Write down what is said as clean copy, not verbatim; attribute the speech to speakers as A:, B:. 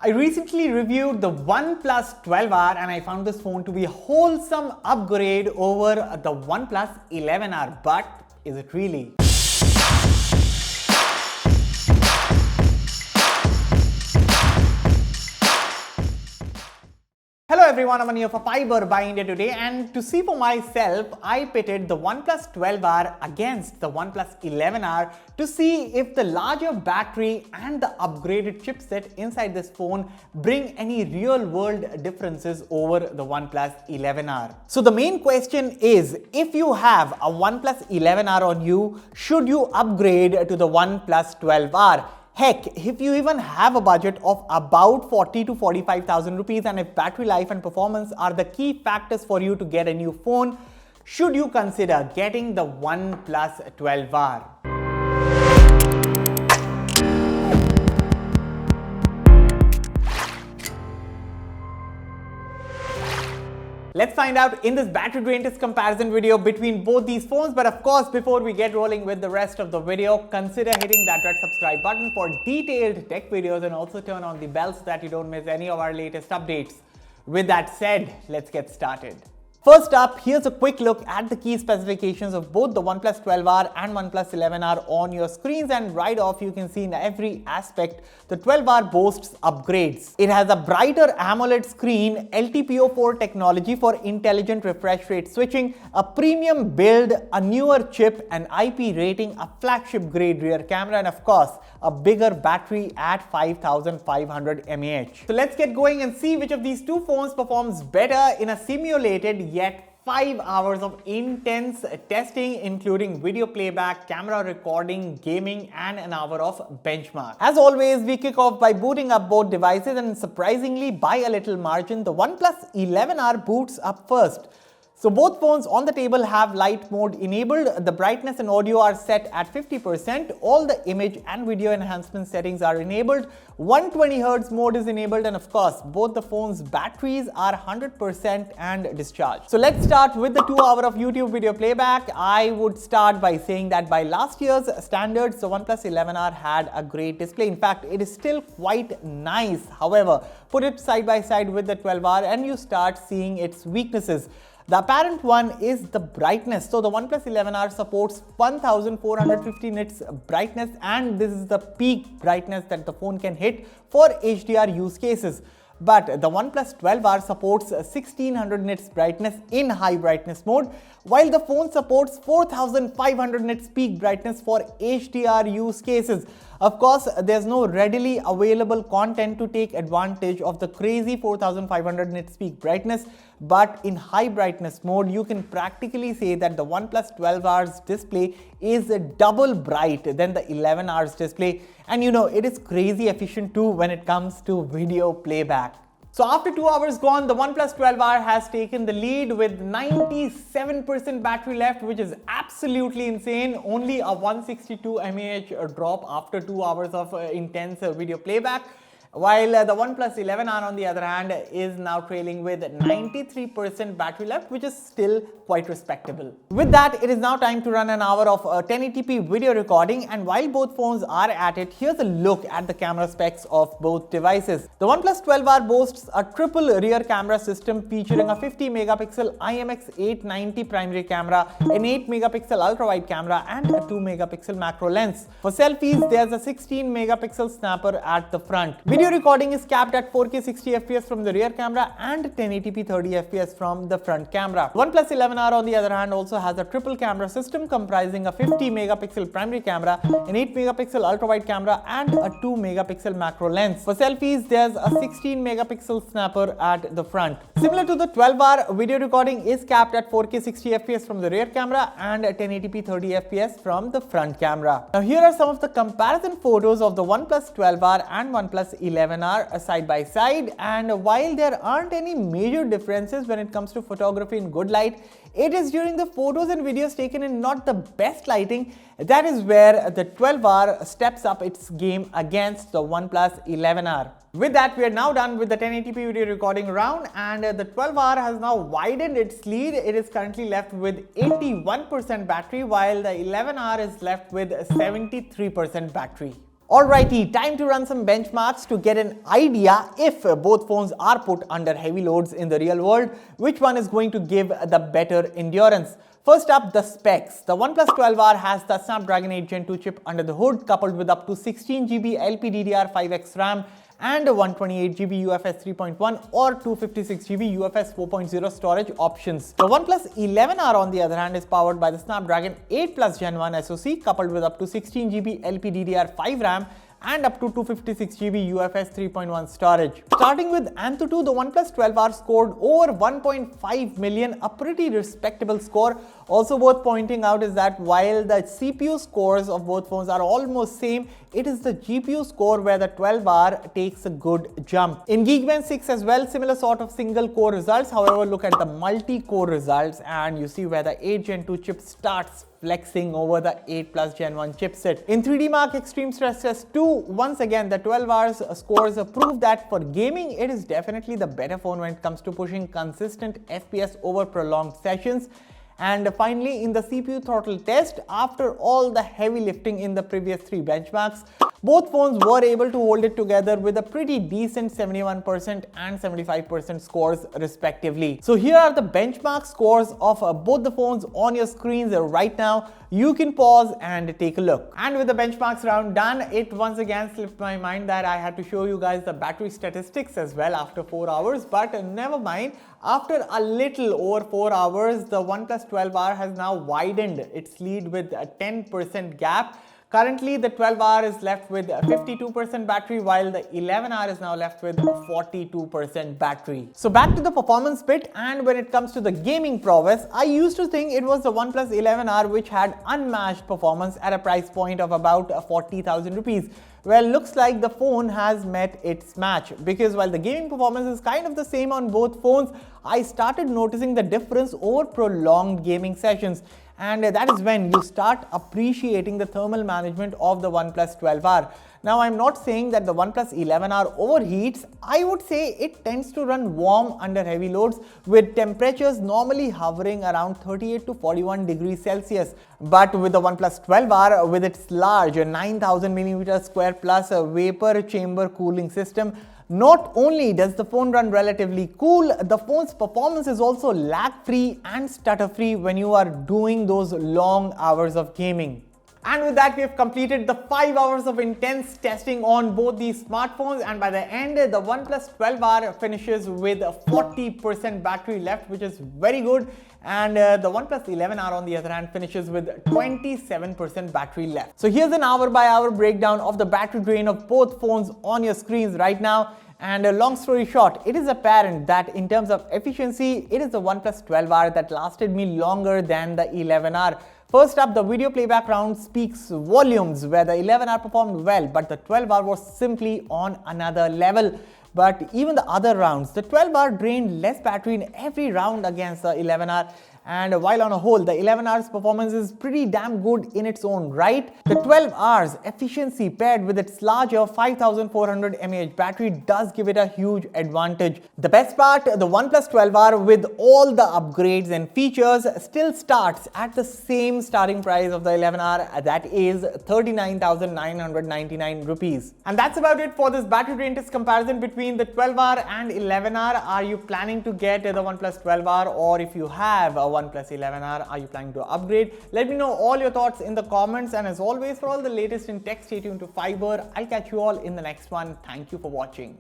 A: I recently reviewed the OnePlus 12R and I found this phone to be a wholesome upgrade over the OnePlus 11R. But is it really? Hello everyone, I'm here for Fiiber by India Today, and to see for myself, I pitted the OnePlus 12R against the OnePlus 11R to see if the larger battery and the upgraded chipset inside this phone bring any real world differences over the OnePlus 11R. So the main question is, if you have a OnePlus 11R on you, should you upgrade to the OnePlus 12R? Heck, if you even have a budget of about 40 to 45,000 rupees, and if battery life and performance are the key factors for you to get a new phone, should you consider getting the OnePlus 12R? Let's find out in this battery drain test comparison video between both these phones. But of course, before we get rolling with the rest of the video, consider hitting that red subscribe button for detailed tech videos, and also turn on the bell so that you don't miss any of our latest updates. With that said, let's get started. First up, here's a quick look at the key specifications of both the OnePlus 12R and OnePlus 11R on your screens, and right off you can see in every aspect the 12R boasts upgrades. It has a brighter AMOLED screen, LTPO4 technology for intelligent refresh rate switching, a premium build, a newer chip, an IP rating, a flagship grade rear camera, and of course a bigger battery at 5500 mAh. So let's get going and see which of these two phones performs better in a simulated yet 5 hours of intense testing, including video playback, camera recording, gaming, and an hour of benchmark. As always, we kick off by booting up both devices, and surprisingly by a little margin, the OnePlus 11R boots up first. So both phones on the table have light mode enabled. The brightness and audio are set at 50%. All the image and video enhancement settings are enabled. 120Hz mode is enabled, and of course, both the phones' batteries are 100% and discharged. So let's start with the 2 hour of YouTube video playback. I would start by saying that by last year's standards, the OnePlus 11R had a great display. In fact, it is still quite nice. However, put it side by side with the 12R and you start seeing its weaknesses. The apparent one is the brightness. So the OnePlus 11R supports 1450 nits brightness, and this is the peak brightness that the phone can hit for HDR use cases. But the OnePlus 12R supports 1600 nits brightness in high brightness mode, while the phone supports 4500 nits peak brightness for HDR use cases. Of course, there's no readily available content to take advantage of the crazy 4500 nits peak brightness, but in high brightness mode, you can practically say that the OnePlus 12R's display is double bright than the 11R's display. And you know, it is crazy efficient too when it comes to video playback. So after 2 hours gone, the OnePlus 12R has taken the lead with 97% battery left, which is absolutely insane. Only a 162 mAh drop after 2 hours of intense video playback. While the OnePlus 11R on the other hand is now trailing with 93% battery left, which is still quite respectable. With that, it is now time to run an hour of 1080p video recording, and while both phones are at it, here's a look at the camera specs of both devices. The OnePlus 12R boasts a triple rear camera system featuring a 50 megapixel IMX890 primary camera, an 8 megapixel ultra-wide camera, and a 2 megapixel macro lens. For selfies, there's a 16 megapixel snapper at the front. Video recording is capped at 4K 60 FPS from the rear camera and 1080p 30 FPS from the front camera. OnePlus 11R on the other hand also has a triple camera system comprising a 50 megapixel primary camera, an 8 megapixel ultra-wide camera, and a 2 megapixel macro lens. For selfies, there's a 16 megapixel snapper at the front. Similar to the 12R, video recording is capped at 4K 60 FPS from the rear camera and 1080p 30 FPS from the front camera. Now here are some of the comparison photos of the OnePlus 12R and OnePlus 11R side by side, and while there aren't any major differences when it comes to photography in good light, it is during the photos and videos taken in not the best lighting that is where the 12R steps up its game against the OnePlus 11R. With that, we are now done with the 1080p video recording round, and the 12R has now widened its lead. It is currently left with 81% battery, while the 11R is left with 73% battery. Alrighty, time to run some benchmarks to get an idea if both phones are put under heavy loads in the real world, which one is going to give the better endurance. First up, the specs. The OnePlus 12R has the Snapdragon 8 Gen 2 chip under the hood, coupled with up to 16GB LPDDR5X RAM and a 128GB UFS 3.1 or 256GB UFS 4.0 storage options. The OnePlus 11R on the other hand is powered by the Snapdragon 8 Plus Gen 1 SoC, coupled with up to 16GB LPDDR5 RAM and up to 256GB UFS 3.1 storage. Starting with Antutu, the OnePlus 12R scored over 1.5 million, a pretty respectable score. Also worth pointing out is that while the CPU scores of both phones are almost same, it is the GPU score where the 12R takes a good jump. In Geekbench 6 as well, similar sort of single core results. However, look at the multi-core results and you see where the 8 Gen 2 chip starts flexing over the 8 Plus Gen 1 chipset. In 3D Mark Extreme Stress Test 2, once again the 12R's scores prove that for gaming it is definitely the better phone when it comes to pushing consistent FPS over prolonged sessions. And finally, in the CPU throttle test, after all the heavy lifting in the previous 3 benchmarks, both phones were able to hold it together with a pretty decent 71% and 75% scores respectively. So here are the benchmark scores of both the phones on your screens right now. You can pause and take a look. And with the benchmarks round done, it once again slipped my mind that I had to show you guys the battery statistics as well after 4 hours, but never mind. After a little over 4 hours, the OnePlus 12R has now widened its lead with a 10% gap. Currently, the 12R is left with 52% battery, while the 11R is now left with 42% battery. So back to the performance bit, and when it comes to the gaming prowess, I used to think it was the OnePlus 11R which had unmatched performance at a price point of about 40,000 rupees. Well, looks like the phone has met its match, because while the gaming performance is kind of the same on both phones, I started noticing the difference over prolonged gaming sessions. And that is when you start appreciating the thermal management of the OnePlus 12R. Now, I'm not saying that the OnePlus 11R overheats. I would say it tends to run warm under heavy loads, with temperatures normally hovering around 38 to 41 degrees Celsius. But with the OnePlus 12R, with its large 9,000mm square plus vapor chamber cooling system, not only does the phone run relatively cool, the phone's performance is also lag-free and stutter-free when you are doing those long hours of gaming. And with that, we have completed the 5 hours of intense testing on both these smartphones, and by the end, the OnePlus 12R finishes with 40% battery left, which is very good. And the OnePlus 11R on the other hand finishes with 27% battery left. So here's an hour by hour breakdown of the battery drain of both phones on your screens right now. And long story short, it is apparent that in terms of efficiency, it is the OnePlus 12R that lasted me longer than the 11R. First up, the video playback round speaks volumes, where the 11R performed well, but the 12R was simply on another level. But even the other rounds, the 12R drained less battery in every round against the 11R. And while on a whole, the 11R's performance is pretty damn good in its own right, the 12R's efficiency paired with its larger 5400 mAh battery does give it a huge advantage. The best part, the OnePlus 12R with all the upgrades and features still starts at the same starting price of the 11R, that is 39,999 rupees. And that's about it for this battery drain test comparison between the 12R and 11R. Are you planning to get the OnePlus 12R, or if you have a OnePlus 11R, are you planning to upgrade? Let me know all your thoughts in the comments, and as always, for all the latest in tech, stay tuned to Fiiber. I'll catch you all in the next one. Thank you for watching.